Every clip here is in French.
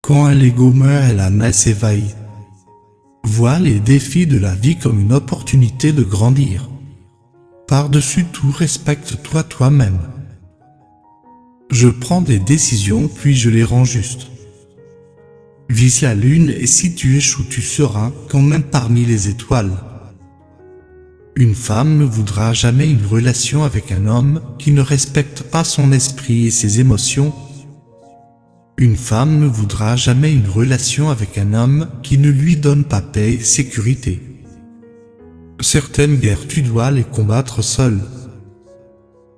Quand un Lego meurt et la messe s'éveille. Vois les défis de la vie comme une opportunité de grandir. Par-dessus tout, respecte-toi toi-même. Je prends des décisions puis je les rends justes. Vise la lune et si tu échoues tu seras quand même parmi les étoiles. Une femme ne voudra jamais une relation avec un homme qui ne respecte pas son esprit et ses émotions. Une femme ne voudra jamais une relation avec un homme qui ne lui donne pas paix et sécurité. Certaines guerres tu dois les combattre seul.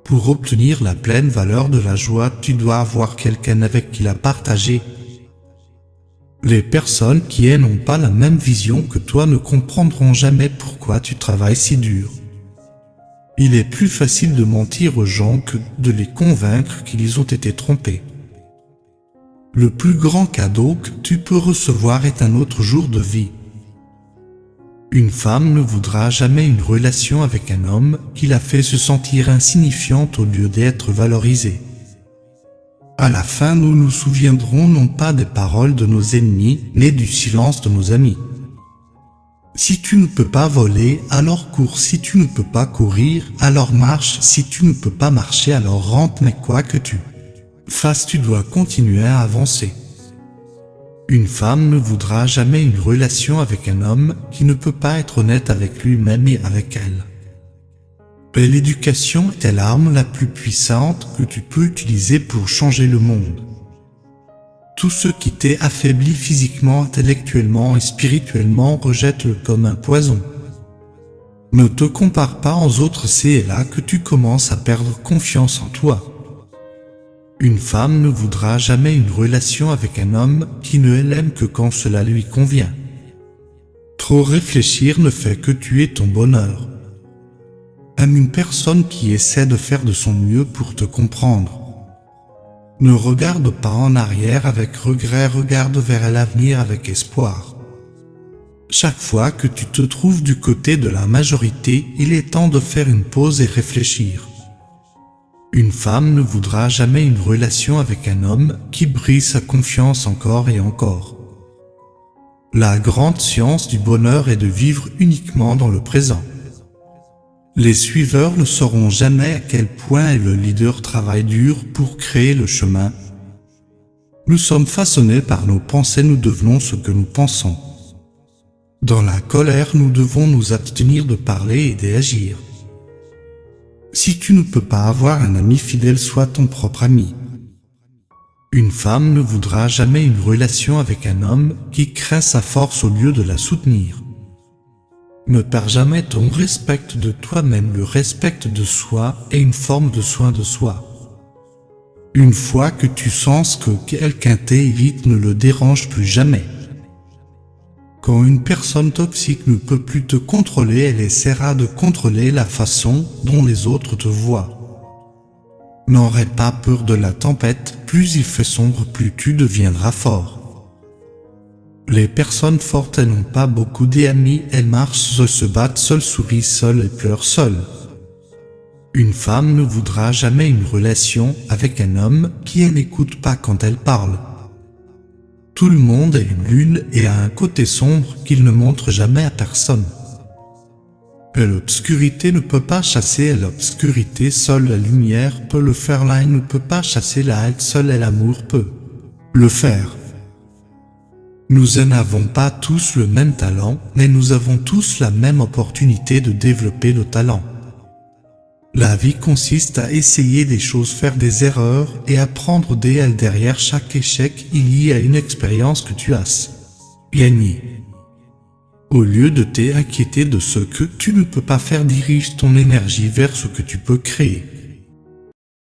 Pour obtenir la pleine valeur de la joie, tu dois avoir quelqu'un avec qui la partager. Les personnes qui n'ont pas la même vision que toi ne comprendront jamais pourquoi tu travailles si dur. Il est plus facile de mentir aux gens que de les convaincre qu'ils ont été trompés. Le plus grand cadeau que tu peux recevoir est un autre jour de vie. Une femme ne voudra jamais une relation avec un homme qui la fait se sentir insignifiante au lieu d'être valorisée. À la fin, nous nous souviendrons non pas des paroles de nos ennemis, mais du silence de nos amis. Si tu ne peux pas voler, alors cours. Si tu ne peux pas courir, alors marche. Si tu ne peux pas marcher, alors rampe. Mais quoi que tu fasses, tu dois continuer à avancer. Une femme ne voudra jamais une relation avec un homme qui ne peut pas être honnête avec lui-même et avec elle. Mais l'éducation est l'arme la plus puissante que tu peux utiliser pour changer le monde. Tout ce qui t'est affaibli physiquement, intellectuellement et spirituellement, rejette-le comme un poison. Ne te compare pas aux autres, c'est là que tu commences à perdre confiance en toi. Une femme ne voudra jamais une relation avec un homme qui ne l'aime que quand cela lui convient. Trop réfléchir ne fait que tuer ton bonheur. Aime une personne qui essaie de faire de son mieux pour te comprendre. Ne regarde pas en arrière avec regret, regarde vers l'avenir avec espoir. Chaque fois que tu te trouves du côté de la majorité, il est temps de faire une pause et réfléchir. Une femme ne voudra jamais une relation avec un homme qui brise sa confiance encore et encore. La grande science du bonheur est de vivre uniquement dans le présent. Les suiveurs ne sauront jamais à quel point le leader travaille dur pour créer le chemin. Nous sommes façonnés par nos pensées, nous devenons ce que nous pensons. Dans la colère, nous devons nous abstenir de parler et d'agir. Si tu ne peux pas avoir un ami fidèle, sois ton propre ami. Une femme ne voudra jamais une relation avec un homme qui craint sa force au lieu de la soutenir. Ne perds jamais ton respect de toi-même, le respect de soi est une forme de soin de soi. Une fois que tu sens que quelqu'un t'évite, ne le dérange plus jamais. Quand une personne toxique ne peut plus te contrôler, elle essaiera de contrôler la façon dont les autres te voient. N'aurais pas peur de la tempête, plus il fait sombre, plus tu deviendras fort. Les personnes fortes, elles n'ont pas beaucoup d'amis, elles marchent, se battent seules, sourient seules et pleurent seules. Une femme ne voudra jamais une relation avec un homme qui n'écoute pas quand elle parle. Tout le monde est une lune et a un côté sombre qu'il ne montre jamais à personne. Et l'obscurité ne peut pas chasser l'obscurité, seule la lumière peut le faire, la haine ne peut pas chasser la haine, seul l'amour peut le faire. Nous n'avons pas tous le même talent, mais nous avons tous la même opportunité de développer nos talents. La vie consiste à essayer des choses, faire des erreurs et apprendre d'elles. Derrière chaque échec, il y a une expérience que tu as gagnée. Au lieu de t'inquiéter de ce que tu ne peux pas faire, dirige ton énergie vers ce que tu peux créer.